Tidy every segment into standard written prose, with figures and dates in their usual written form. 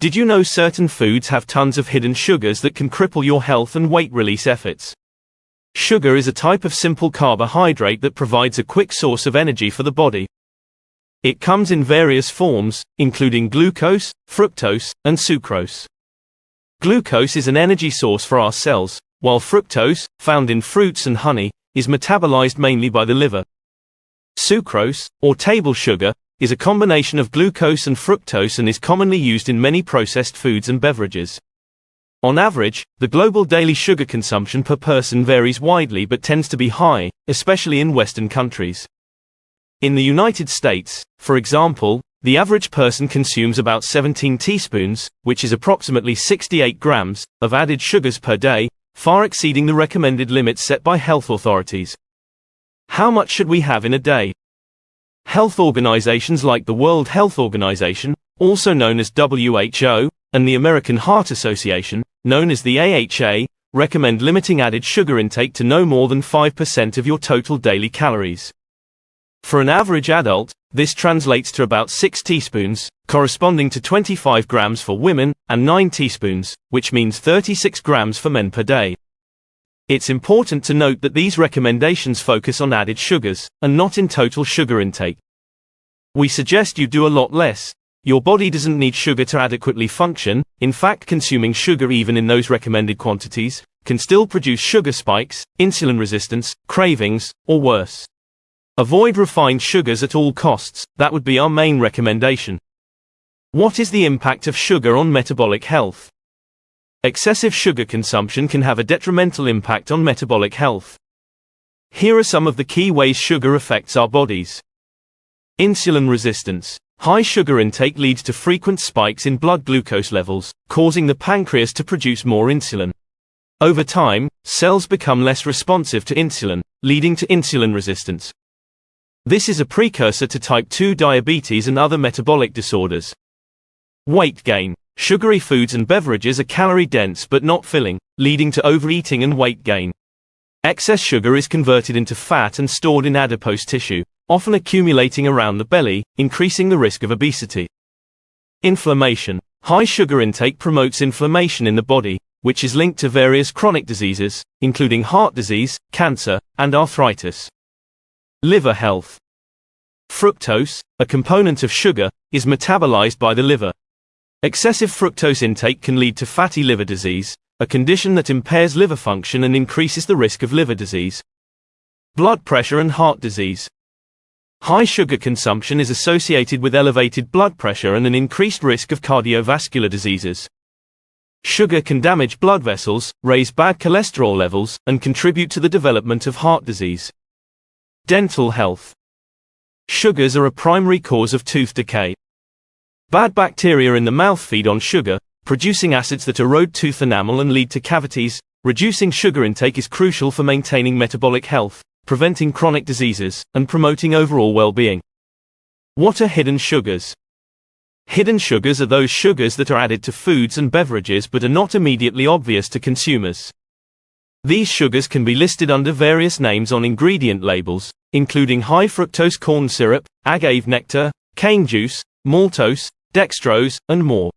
Did you know certain foods have tons of hidden sugars that can cripple your health and weight release efforts? Sugar is a type of simple carbohydrate that provides a quick source of energy for the body. It comes in various forms, including glucose, fructose, and sucrose. Glucose is an energy source for our cells, while fructose, found in fruits and honey, is metabolized mainly by the liver. Sucrose, or table sugar, is a combination of glucose and fructose and is commonly used in many processed foods and beverages. On average, the global daily sugar consumption per person varies widely but tends to be high, especially in Western countries. In the United States, for example, the average person consumes about 17 teaspoons, which is approximately 68 grams, of added sugars per day, far exceeding the recommended limits set by health authorities. How much should we have in a day? Health organizations like the World Health Organization, also known as WHO, and the American Heart Association, known as the AHA, recommend limiting added sugar intake to no more than 5% of your total daily calories. For an average adult, this translates to about 6 teaspoons, corresponding to 25 grams for women, and 9 teaspoons, which means 36 grams for men per day. It's important to note that these recommendations focus on added sugars, and not in total sugar intake. We suggest you do a lot less. Your body doesn't need sugar to adequately function. In fact, consuming sugar even in those recommended quantities can still produce sugar spikes, insulin resistance, cravings, or worse. Avoid refined sugars at all costs. That would be our main recommendation. What is the impact of sugar on metabolic health? Excessive sugar consumption can have a detrimental impact on metabolic health. Here are some of the key ways sugar affects our bodies. Insulin resistance. High sugar intake leads to frequent spikes in blood glucose levels, causing the pancreas to produce more insulin. Over time, cells become less responsive to insulin, leading to insulin resistance. This is a precursor to type 2 diabetes and other metabolic disorders. Weight gain. Sugary foods and beverages are calorie-dense but not filling, leading to overeating and weight gain. Excess sugar is converted into fat and stored in adipose tissue, often accumulating around the belly, increasing the risk of obesity. Inflammation. High sugar intake promotes inflammation in the body, which is linked to various chronic diseases, including heart disease, cancer, and arthritis. Liver health. Fructose, a component of sugar, is metabolized by the liver. Excessive fructose intake can lead to fatty liver disease, a condition that impairs liver function and increases the risk of liver disease. Blood pressure and heart disease. High sugar consumption is associated with elevated blood pressure and an increased risk of cardiovascular diseases. Sugar can damage blood vessels, raise bad cholesterol levels, and contribute to the development of heart disease. Dental health. Sugars are a primary cause of tooth decay. Bad bacteria in the mouth feed on sugar, producing acids that erode tooth enamel and lead to cavities. Reducing sugar intake is crucial for maintaining metabolic health, preventing chronic diseases, and promoting overall well-being. What are hidden sugars? Hidden sugars are those sugars that are added to foods and beverages but are not immediately obvious to consumers. These sugars can be listed under various names on ingredient labels, including high fructose corn syrup, agave nectar, cane juice, maltose, dextrose, and more.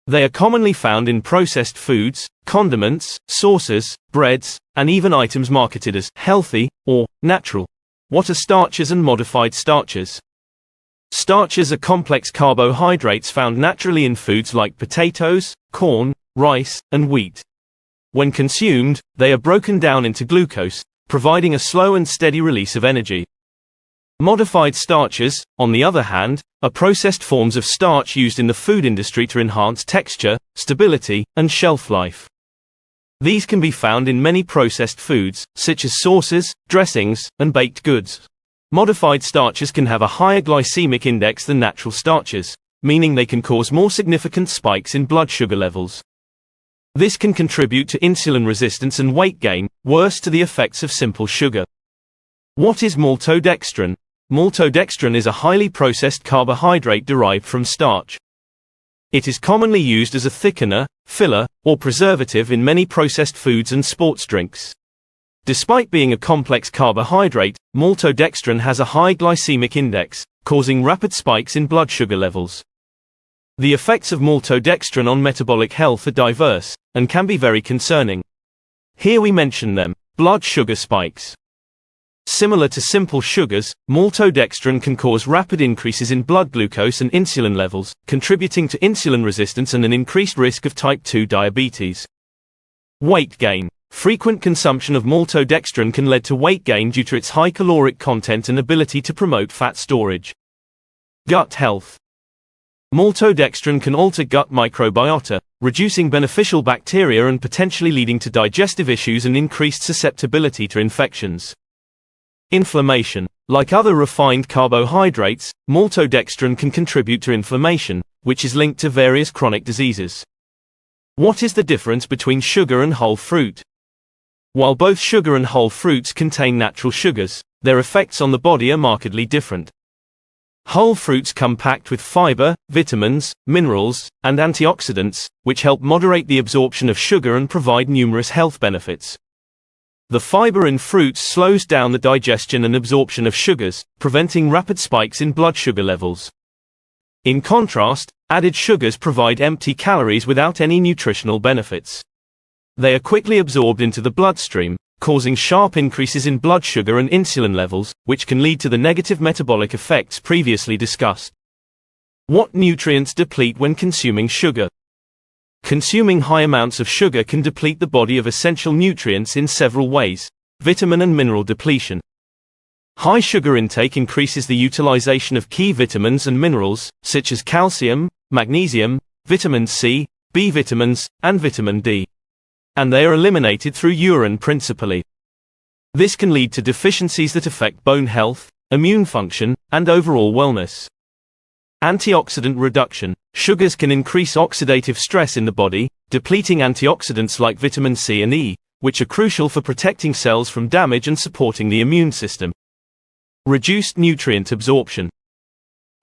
They are commonly found in processed foods, condiments, sauces, breads, and even items marketed as healthy or natural. What are starches and modified starches? Starches are complex carbohydrates found naturally in foods like potatoes, corn, rice, and wheat. When consumed, they are broken down into glucose, providing a slow and steady release of energy. Modified starches, on the other hand, are processed forms of starch used in the food industry to enhance texture, stability, and shelf life. These can be found in many processed foods, such as sauces, dressings, and baked goods. Modified starches can have a higher glycemic index than natural starches, meaning they can cause more significant spikes in blood sugar levels. This can contribute to insulin resistance and weight gain, worse to the effects of simple sugar. What is maltodextrin? Maltodextrin is a highly processed carbohydrate derived from starch. It is commonly used as a thickener, filler, or preservative in many processed foods and sports drinks. Despite being a complex carbohydrate, maltodextrin has a high glycemic index, causing rapid spikes in blood sugar levels. The effects of maltodextrin on metabolic health are diverse, and can be very concerning. Here we mention them. Blood sugar spikes. Similar to simple sugars, maltodextrin can cause rapid increases in blood glucose and insulin levels, contributing to insulin resistance and an increased risk of type 2 diabetes. Weight gain. Frequent consumption of maltodextrin can lead to weight gain due to its high caloric content and ability to promote fat storage. Gut health. Maltodextrin can alter gut microbiota, reducing beneficial bacteria and potentially leading to digestive issues and increased susceptibility to infections. Inflammation. Like other refined carbohydrates, maltodextrin can contribute to inflammation, which is linked to various chronic diseases. What is the difference between sugar and whole fruit? While both sugar and whole fruits contain natural sugars, their effects on the body are markedly different. Whole fruits come packed with fiber, vitamins, minerals, and antioxidants, which help moderate the absorption of sugar and provide numerous health benefits. The fiber in fruits slows down the digestion and absorption of sugars, preventing rapid spikes in blood sugar levels. In contrast, added sugars provide empty calories without any nutritional benefits. They are quickly absorbed into the bloodstream, causing sharp increases in blood sugar and insulin levels, which can lead to the negative metabolic effects previously discussed. What nutrients deplete when consuming sugar? Consuming high amounts of sugar can deplete the body of essential nutrients in several ways. Vitamin and mineral depletion. High sugar intake increases the utilization of key vitamins and minerals, such as calcium, magnesium, vitamin C, B vitamins, and vitamin D. And they are eliminated through urine principally. This can lead to deficiencies that affect bone health, immune function, and overall wellness. Antioxidant reduction. Sugars can increase oxidative stress in the body, depleting antioxidants like vitamin C and E, which are crucial for protecting cells from damage and supporting the immune system. Reduced nutrient absorption.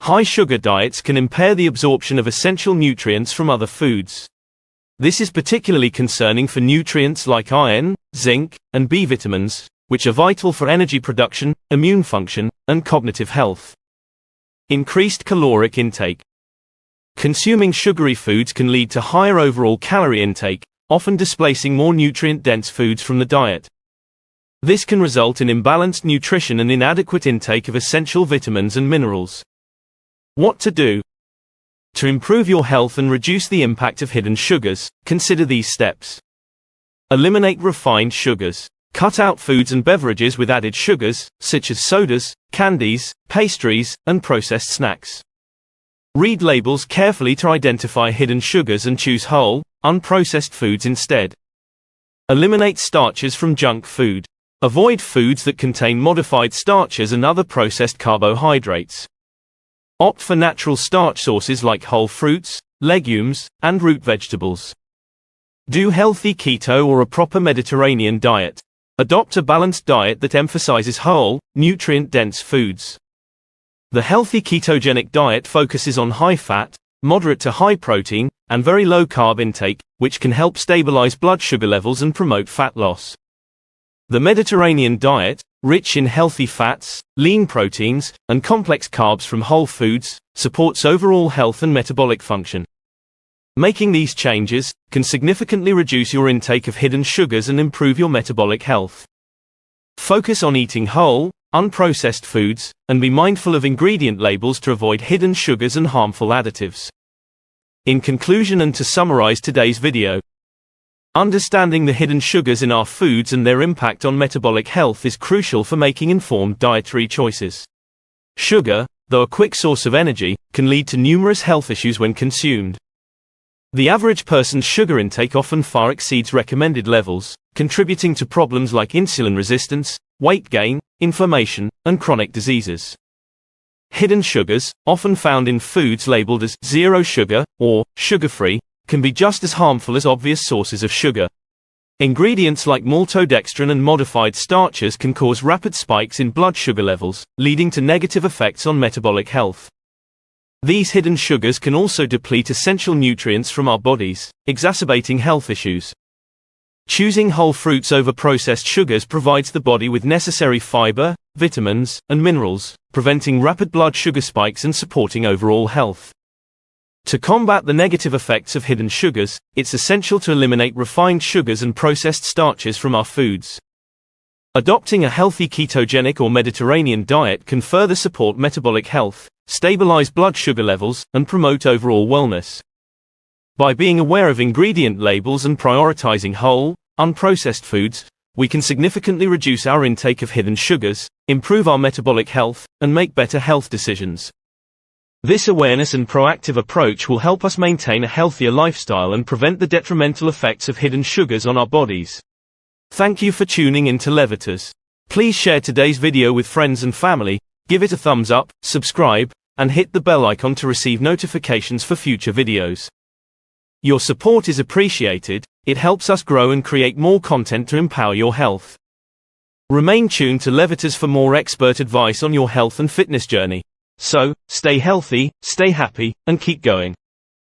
High sugar diets can impair the absorption of essential nutrients from other foods. This is particularly concerning for nutrients like iron, zinc, and B vitamins, which are vital for energy production, immune function, and cognitive health. Increased caloric intake. Consuming sugary foods can lead to higher overall calorie intake, often displacing more nutrient-dense foods from the diet. This can result in imbalanced nutrition and inadequate intake of essential vitamins and minerals. What to do? To improve your health and reduce the impact of hidden sugars, consider these steps. Eliminate refined sugars. Cut out foods and beverages with added sugars, such as sodas, candies, pastries, and processed snacks. Read labels carefully to identify hidden sugars and choose whole, unprocessed foods instead. Eliminate starches from junk food. Avoid foods that contain modified starches and other processed carbohydrates. Opt for natural starch sources like whole fruits, legumes, and root vegetables. Do healthy keto or a proper Mediterranean diet. Adopt a balanced diet that emphasizes whole, nutrient-dense foods. The healthy ketogenic diet focuses on high fat, moderate to high protein, and very low carb intake, which can help stabilize blood sugar levels and promote fat loss. The Mediterranean diet, rich in healthy fats, lean proteins, and complex carbs from whole foods, supports overall health and metabolic function. Making these changes can significantly reduce your intake of hidden sugars and improve your metabolic health. Focus on eating whole, unprocessed foods, and be mindful of ingredient labels to avoid hidden sugars and harmful additives. In conclusion and to summarize today's video, understanding the hidden sugars in our foods and their impact on metabolic health is crucial for making informed dietary choices. Sugar, though a quick source of energy, can lead to numerous health issues when consumed. The average person's sugar intake often far exceeds recommended levels, contributing to problems like insulin resistance, weight gain, inflammation, and chronic diseases. Hidden sugars, often found in foods labeled as zero sugar or sugar-free, can be just as harmful as obvious sources of sugar. Ingredients like maltodextrin and modified starches can cause rapid spikes in blood sugar levels, leading to negative effects on metabolic health. These hidden sugars can also deplete essential nutrients from our bodies, exacerbating health issues. Choosing whole fruits over processed sugars provides the body with necessary fiber, vitamins, and minerals, preventing rapid blood sugar spikes and supporting overall health. To combat the negative effects of hidden sugars, it's essential to eliminate refined sugars and processed starches from our foods. Adopting a healthy ketogenic or Mediterranean diet can further support metabolic health, stabilize blood sugar levels, and promote overall wellness. By being aware of ingredient labels and prioritizing whole, unprocessed foods, we can significantly reduce our intake of hidden sugars, improve our metabolic health, and make better health decisions. This awareness and proactive approach will help us maintain a healthier lifestyle and prevent the detrimental effects of hidden sugars on our bodies. Thank you for tuning in to Levitas. Please share today's video with friends and family, give it a thumbs up, subscribe, and hit the bell icon to receive notifications for future videos. Your support is appreciated, it helps us grow and create more content to empower your health. Remain tuned to Levitas for more expert advice on your health and fitness journey. So, stay healthy, stay happy, and keep going.